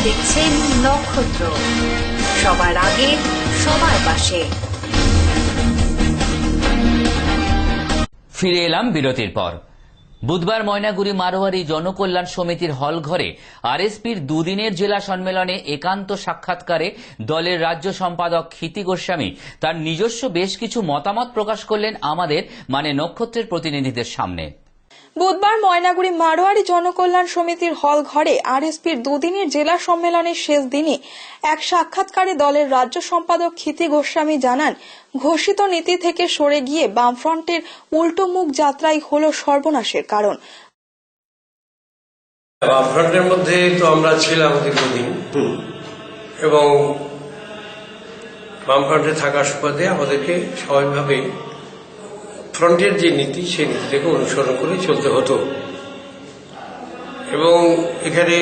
দেখছেন নক্ষত্র, সবার আগে সবার পাশে। ফিরে এলাম বিরতির পর। বুধবার ময়নাগুড়ি মারোয়ারি জনকল্যাণ সমিতির হল ঘরে আরএসপির দুদিনের জেলা সম্মেলনে একান্ত সাক্ষাৎকারে দলের রাজ্য সম্পাদক ক্ষিতি গোস্বামী তার নিজস্ব বেশ কিছু মতামত প্রকাশ করলেন আমাদের নক্ষত্রের প্রতিনিধিদের সামনে। বুধবার ময়নাগুড়ি মারোয়ারি জনকল্যাণ সমিতির হল ঘরে আরএসপির দুদিনের জেলা সম্মেলনের শেষ দিনে এক সাক্ষাৎকারে দলের রাজ্য সম্পাদক ক্ষিতি গোস্বামী জানান, ঘোষিত নীতি থেকে সরে গিয়ে বামফ্রন্টের উল্টো মুখ যাত্রাই হল সর্বনাশের কারণ। বামফ্রন্টের মধ্যে তো আমরা ছিলাম দীর্ঘদিন এবং বামফ্রন্টে থাকার সুবাদে আমাদেরকে স্বাভাবিকভাবে ফ্রন্টের যে নীতি সেই নীতিটাকে অনুসরণ করে চলতে হতো এবং এখানে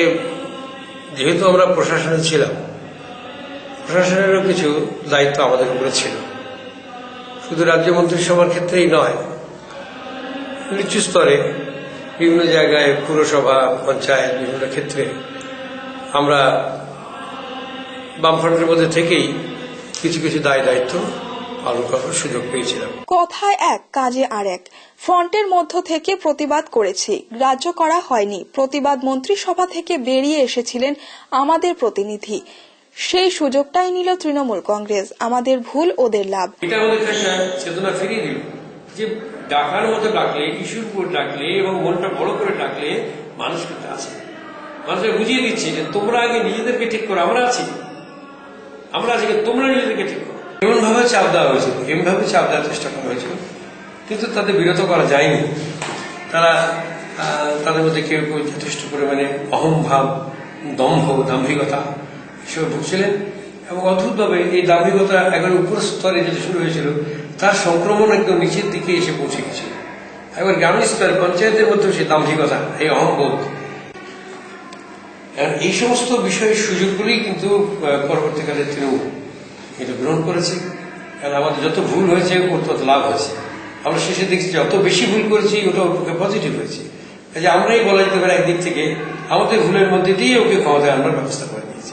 যেহেতু আমরা প্রশাসনে ছিলাম, প্রশাসনেরও কিছু দায়িত্ব আমাদের উপরে ছিল। শুধু রাজ্য মন্ত্রিসভার ক্ষেত্রেই নয়, নিচু স্তরে বিভিন্ন জায়গায় পুরসভা, পঞ্চায়েত, বিভিন্ন ক্ষেত্রে আমরা বামফ্রন্টের মধ্যে থেকেই কিছু কিছু দায়িত্ব পালন করার সুযোগ পেয়েছিলাম। কথায় এক, কাজে আর এক। ফ্রন্টের মধ্য থেকে প্রতিবাদ করেছি, গ্রাহ্য করা হয়নি। প্রতিবাদ মন্ত্রিসভা থেকে বেরিয়ে এসেছিলেন আমাদের প্রতিনিধি, সেই সুযোগটাই নিল তৃণমূল কংগ্রেস। আমাদের ভুল, ওদের লাভ। এটা আমাদের কাছে চেতনা ফিরিয়ে দিল যে ডাকার মতো ডাকলে, ইস্যুর উপর ডাকলে এবং মনটা বড় করে ডাকলে মানুষ কিন্তু আছে। মানুষকে বুঝিয়ে দিচ্ছে যে তোমরা আগে নিজেদেরকে ঠিক করো, আমরা আছি, তোমরা নিজেদেরকে ঠিক করো। এমনভাবে চাপ দেওয়া হয়েছিল, এমনভাবে চাপ দেওয়ার চেষ্টা করা হয়েছিল, কিন্তু তাদের বিরত করা যায়নি। তাদের মধ্যে কেউ কেউ যথেষ্ট পরিমাণে অহংভাব, দম্ভ, দাম্ভিকতা এসব ভুগছিলেন এবং অদ্ভুতভাবে এই দাম্ভিকতা একবার উপর স্তরে যেটা শুরু হয়েছিল তার সংক্রমণ একদম নিচের দিকে এসে পৌঁছে গেছিল। একবার গ্রামীণ স্তরে, পঞ্চায়েতের মধ্যেও সেই দাম্ভিকতা, এই অহংবোধ, এই সমস্ত বিষয়ের সুযোগগুলি কিন্তু পরবর্তীকালে তৃণমূল এটা গ্রহণ করেছে। কারণ আমাদের যত ভুল হয়েছে ওর তত লাভ হয়েছে। আমরা শেষে দেখছি যত বেশি ভুল করেছি ওটা ওর পক্ষে পজিটিভ হয়েছে। কাজে আমরাই বলা যেতে পারে একদিক থেকে আমাদের ভুলের মধ্যে দিয়ে ওকে ক্ষমতায় আনার ব্যবস্থা করে দিয়েছি।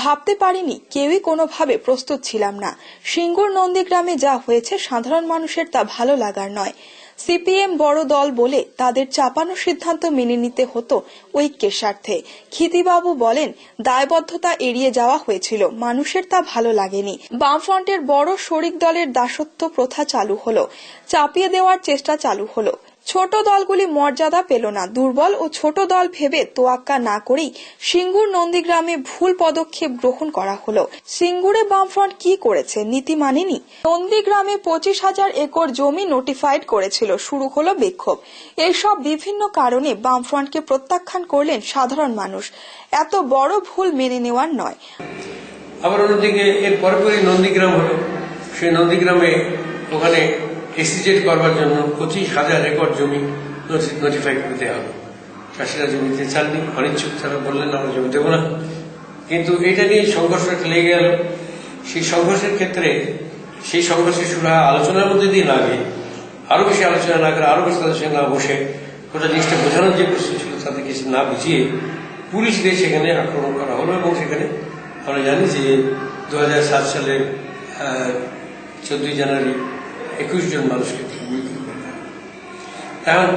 ভাবতে পারিনি, কেউই কোনোভাবে প্রস্তুত ছিলাম না। সিঙ্গুর নন্দীগ্রামে যা হয়েছে সাধারণ মানুষের তা ভালো লাগার নয়। সিপিএম বড় দল বলে তাদের চাপানো সিদ্ধান্ত মেনে নিতে হতো ঐক্যের স্বার্থে। ক্ষিতিবাবু বলেন, দায়বদ্ধতা এড়িয়ে যাওয়া হয়েছিল, মানুষের তা ভালো লাগেনি। বামফ্রন্টের বড় শরিক দলের দাসত্ব প্রথা চালু হলো, চাপিয়ে দেওয়ার চেষ্টা চালু হলো। ছোট দলগুলি মর্যাদা পেল না। দুর্বল ও ছোট দল ভেবে তোয়াক্কা না করেই সিঙ্গুর নন্দীগ্রামে ভুল পদক্ষেপ গ্রহণ করা হলো। সিঙ্গুরে বামফ্রন্ট কি করেছে? নীতি মানেনি। নন্দীগ্রামে 25,000 একর জমি নোটিফাইড করেছিল, শুরু হলো বিক্ষোভ। এইসব বিভিন্ন কারণে বামফ্রন্টকে প্রত্যাখ্যান করলেন সাধারণ মানুষ। এত বড় ভুল মেনে নেওয়ার নয়। আবার অন্যদিকে এর পরে নন্দীগ্রাম হলো, সেই নন্দীগ্রামে ওখানে এসিজেড করবার জন্য 25,000 একর জমি নোটিফাই করে দেওয়া হলো। চাষিরা জমি দিতে চাননি, অনিচ্ছুক, তারা বললেন আমরা জমি দেবো না। কিন্তু এটা নিয়ে সংঘর্ষ লেগে গেল। সেই সংঘর্ষের ক্ষেত্রে সেই সংঘর্ষের সুরা আলোচনার মধ্যে দিয়ে না গিয়ে, আরো বেশি আলোচনা না করে, আরো বেশি তাদের সঙ্গে না বসে গোটা জিনিসটা বোঝানোর যে প্রশ্ন ছিল তাদেরকে না বুঝিয়ে পুলিশ দিয়ে সেখানে আক্রমণ করা হলো এবং সেখানে আমরা জানি যে 2007 সালের 14 জানুয়ারি 21 জন মানুষকে গুলি করে দেওয়া। এখন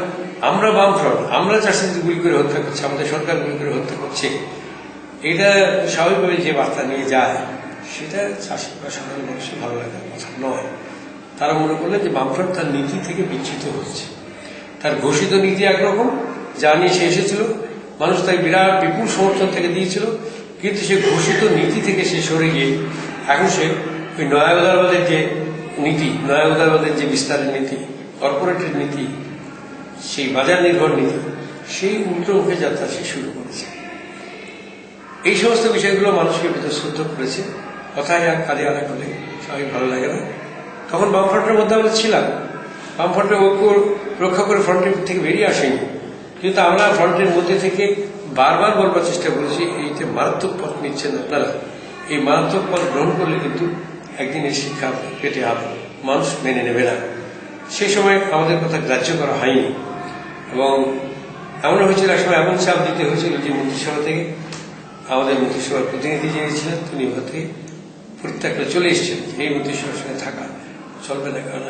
আমরা বামফ্রন্ট, আমরা চাষিদের গুলি করে হত্যা করছি, আমাদের সরকার গুলি করে হত্যা করছে, এটা স্বাভাবিকভাবে যে বার্তা নিয়ে যায় সেটা চাষি বা সাধারণ মানুষের ভালো লাগার কথা নয়। তারা মনে করলেন যে বামফ্রন্ট তার নীতি থেকে বিচ্যুত হচ্ছে। তার ঘোষিত নীতি একরকম, যা নিয়ে সে এসেছিল, মানুষ তাই বিরাট বিপুল সমর্থন থেকে দিয়েছিল, কিন্তু সে ঘোষিত নীতি থেকে সে সরে গিয়ে এখন সে ওই নয়া উদারবাদের যে নীতি, নয়া উদারবাদের যে বিস্তারের নীতি, কর্পোরেটের নীতি, সেই বাজার নির্ভর নীতি, সেই উল্টোমুখে যাত্রা সে শুরু করেছে। এই সমস্ত বিষয়গুলো মানুষকে বিতশ্রদ্ধ করেছে। কথায় এক, কাজে আর এক হলে সবাই ভালো লাগে না। তখন বামফ্রন্টের মধ্যে আমরা ছিলাম, বামফ্রন্টের ঐক্য রক্ষা করে ফ্রন্টের থেকে বেরিয়ে আসেনি, কিন্তু আমরা ফ্রন্টের মধ্যে থেকে বারবার বলবার চেষ্টা করেছি এই যে মারাত্মক পথ নিচ্ছেন আপনারা, এই মারাত্মক পথ গ্রহণ করলে কিন্তু একদিনের শিক্ষা পেটে মানুষ মেনে নেবে না। সেই সময় আমাদের কথা গ্রাহ্য করা হয়নি এবং এমন হয়েছিল, এক সময় এমন চাপ দিতে হয়েছিল যে মন্ত্রিসভা থেকে আমাদের মন্ত্রিসভার প্রতিনিধি যিনি ছিলেন তিনি হতে পরিত্যাগ করে চলে এসেছেন। এই মন্ত্রিসভার সঙ্গে থাকা চলবে না, কারণ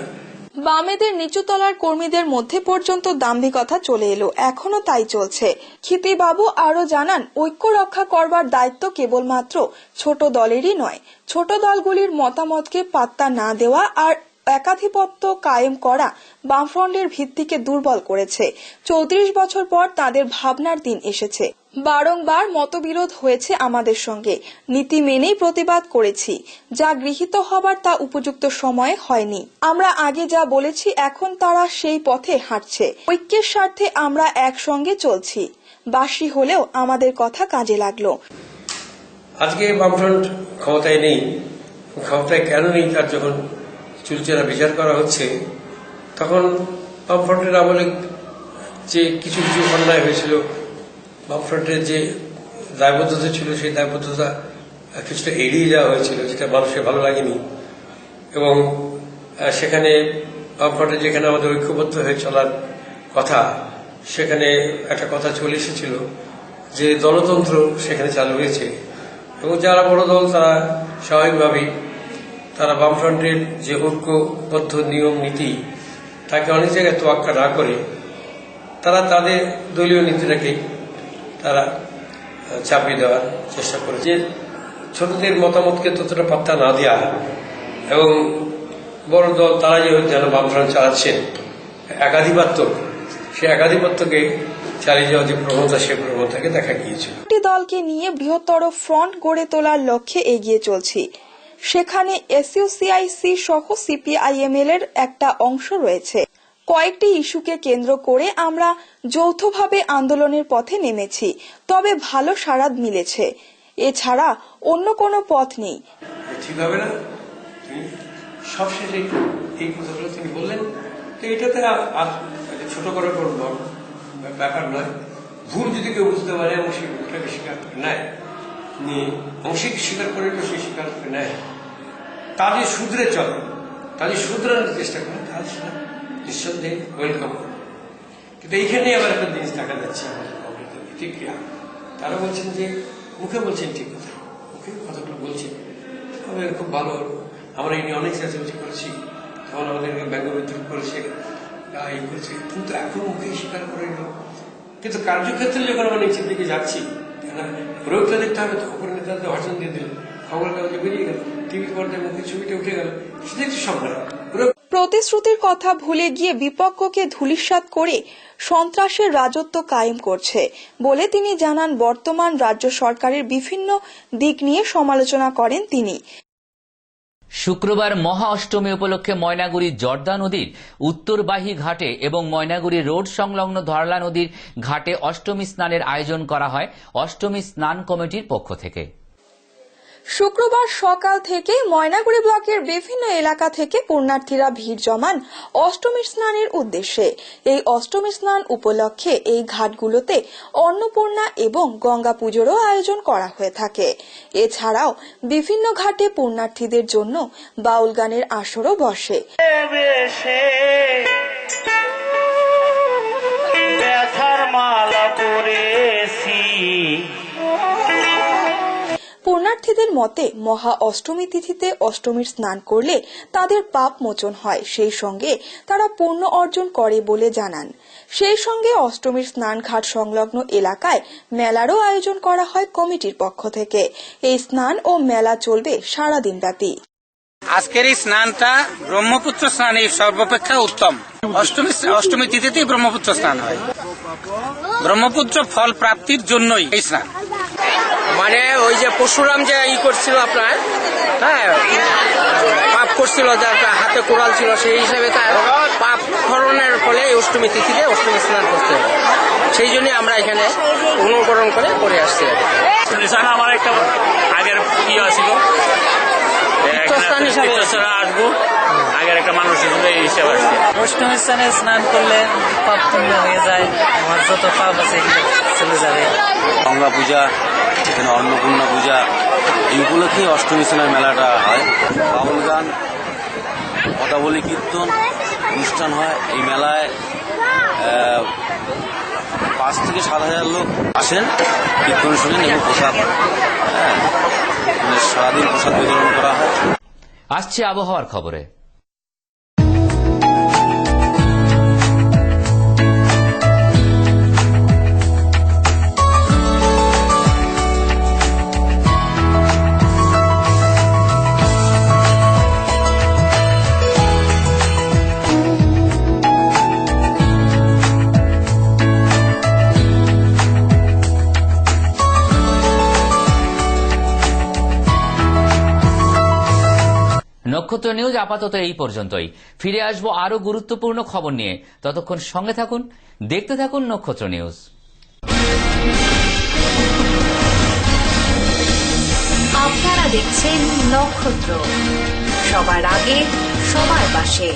বামেদের নিচুতলার কর্মীদের মধ্যে পর্যন্ত দাম্ভিকতা চলে এলো, এখনো তাই চলছে। ক্ষিতিবাবু আরো জানান, ঐক্য রক্ষা করবার দায়িত্ব কেবলমাত্র ছোট দলেরই নয়। ছোট দলগুলির মতামতকে পাত্তা না দেওয়া আর একাধিপত্য কায়েম করা বামফ্রন্টের ভিত্তিকে দুর্বল করেছে। 34 বছর পর তাদের ভাবনার দিন এসেছে। বারংবার মতবিরোধ হয়েছে আমাদের সঙ্গে, নীতি মেনেই প্রতিবাদ করেছি। যা গৃহীত হবার তা উপযুক্ত সময়ে হয়নি। আমরা আগে যা বলেছি এখন তারা সেই পথে হাঁটছে। ঐক্যের স্বার্থে আমরা একসঙ্গে চলছি। বাসি হলেও আমাদের কথা কাজে লাগলো। আজকে বামফ্রন্ট ক্ষমতায় নেই, ক্ষমতায় কেন নেই তার যখন চুলচেরা বিচার করা হচ্ছে, তখন বামফ্রন্টের আমলে যে কিছু কিছু অন্যায় হয়েছিল, বামফ্রন্টের যে দায়বদ্ধতা ছিল সেই দায়বদ্ধতা কিছুটা এড়িয়ে যাওয়া হয়েছিল, যেটা মানুষের ভালো লাগেনি। এবং সেখানে বামফ্রন্টের যেখানে আমাদের ঐক্যবদ্ধ হয়ে চলার কথা, সেখানে একটা কথা চলে এসেছিল যে দলতন্ত্র সেখানে চালু হয়েছে। এবং যারা বড় দল তারা স্বাভাবিকভাবেই তারা বামফ্রন্টের যে ঐক্যবদ্ধ নিয়ম নীতি তাকে অনেক জায়গায় তোয়াক্কা না করে তারা তাদের দলীয় নীতিটাকে তারা চাপিয়ে দেওয়ার চেষ্টা করে, যে ছোটদের মতামতকে ততটা পাত্তা না দেওয়া। এবং বড় দল তারা যেন বামফ্রন্ট চালাচ্ছেন একাধিপত্য, সে একাধিপত্যকে চালিয়ে যাওয়ার যে প্রবণতা, সে প্রবণতাকে দেখা গিয়েছিল। দলকে নিয়ে বৃহত্তর ফ্রন্ট গড়ে তোলার লক্ষ্যে এগিয়ে চলছি। সেখানে এসইউসিআইসি সহ সিপিআইএমএল এর একটা অংশ রয়েছে। কয়েকটি ইস্যুকে কেন্দ্র করে আমরা যৌথভাবে আন্দোলনের পথে নেমেছি, তবে ভালো সাড়া মিলেছে। এছাড়া অন্য কোনো পথ নেই। ঠিক হবে না, সবশেষে এই কথাগুলো তিনি বললেন। তো এটাতে আর ছোট করে কোনো ব্যাপার নয়। ভুল যদি কেউ বুঝতে পারে এবং সেই ভুলটাকে স্বীকার করে নেয়, অংশিক স্বীকার করে সে স্বীকার করে নেয়, তাহলে শুধরে চলে, তাহলে শুধরানোর চেষ্টা করে, তাহলে সেটা নিঃসন্দেহে ওয়েলকাম করে। কিন্তু এইখানে আবার একটা জিনিস দেখা যাচ্ছে আমাদের কংগ্রেসের প্রতিক্রিয়া। তারা বলছেন যে মুখে বলছেন ঠিক কথা, মুখে কথাগুলো বলছেন, আমাদের খুব ভালো হলো, আমরা এই নিয়ে অনেক চেঁচামেচি করেছি, তখন আমাদেরকে ব্যঙ্গবিদ্রুপ করেছে, এই করেছে, কিন্তু এখন মুখে স্বীকার করে নিল। কিন্তু কার্যক্ষেত্রে যখন আমরা নিচের দিকে যাচ্ছি, প্রয়োগটা দেখতে হবে, তো উপরে নেতাদের ভাষণ দিয়ে দিল, খবর কাগজে বেরিয়ে গেল, টিভি পর্দায় মুখে ছবিটা উঠে গেল, সেটাই তো সম্ভব। প্রতিশ্রুতির কথা ভুলে গিয়ে বিপক্ষকে ধূলিসাৎ করে সন্ত্রাসের রাজত্ব কায়েম করছে বলে তিনি জানান। বর্তমান রাজ্য সরকারের বিভিন্ন দিক নিয়ে সমালোচনা করেন তিনি। শুক্রবার মহা অষ্টমী উপলক্ষে ময়নাগুড়ির জর্দা নদীর উত্তরবাহী ঘাটে এবং ময়নাগুড়ি রোড সংলগ্ন ধরলা নদীর ঘাটে অষ্টমী স্নানের আয়োজন করা হয় অষ্টমী স্নান কমিটির পক্ষ থেকে। শুক্রবার সকাল থেকে ময়নাগুড়ি ব্লকের বিভিন্ন এলাকা থেকে পুণ্যার্থীরা ভিড় জমান অষ্টমী স্নানের উদ্দেশ্যে। এই অষ্টমী স্নান উপলক্ষে এই ঘাটগুলোতে অন্নপূর্ণা এবং গঙ্গা পুজোরও আয়োজন করা হয়ে থাকে। এছাড়াও বিভিন্ন ঘাটে পুণ্যার্থীদের জন্য বাউল গানের আসরও বসে। পুণ্যার্থীদের মতে মহা অষ্টমী তিথিতে অষ্টমীর স্নান করলে তাদের পাপ মোচন হয়, সেই সঙ্গে তারা পুণ্য অর্জন করে বলে জানান। সেই সঙ্গে অষ্টমীর স্নান ঘাট সংলগ্ন এলাকায় মেলারও আয়োজন করা হয় কমিটির পক্ষ থেকে। এই স্নান ও মেলা চলবে সারাদিন ব্যাপী। আজকের এই স্নানটা ব্রহ্মপুত্র স্নান এই সর্বাপেক্ষা উত্তম। অষ্টমী তিথিতেই ব্রহ্মপুত্র স্নান হয়। ব্রহ্মপুত্র ফল প্রাপ্তির জন্যই এই স্নান। মানে ওই যে পরশুরাম যে করছিল আপনার, হ্যাঁ, পাপ করছিল, যার হাতে কোড়াল ছিল, সেই হিসাবে তার পাপ খরণের ফলে অষ্টমী তিথিতে অষ্টমী স্নান করতে হবে। সেই জন্য আমরা এখানে অনুকরণ করে আসছি। আমার একটা আগের ছিল আসবো, আগের একটা মানুষ হিসেবে আসছে। অষ্টমী স্নানে স্নান করলে পাপ পুণ্য হয়ে যায়, আমার যত পাপ আছে চলে যাবে। গঙ্গা পূজা, এখানে অন্নপূর্ণা পূজা, এই উপলক্ষেই অষ্টমী স্নানের মেলাটা হয়। বাউল গান, কথা বলি, কীর্তন অনুষ্ঠান হয়। এই মেলায় 5 থেকে 7,000 লোক আসেন, কীর্তন শুনেন এবং প্রসাদ, মানে সারাদিন প্রসাদ বিতরণ করা হয়। আসছে আবহাওয়ার খবরে। নক্ষত্র নিউজ আপাতত এই পর্যন্তই। ফিরে আসবো আরো গুরুত্বপূর্ণ খবর নিয়ে। ততক্ষণ সঙ্গে থাকুন, দেখতে থাকুন নক্ষত্র নিউজ। আপনারা দেখছেন নক্ষত্র, সবার আগে সবার পাশে।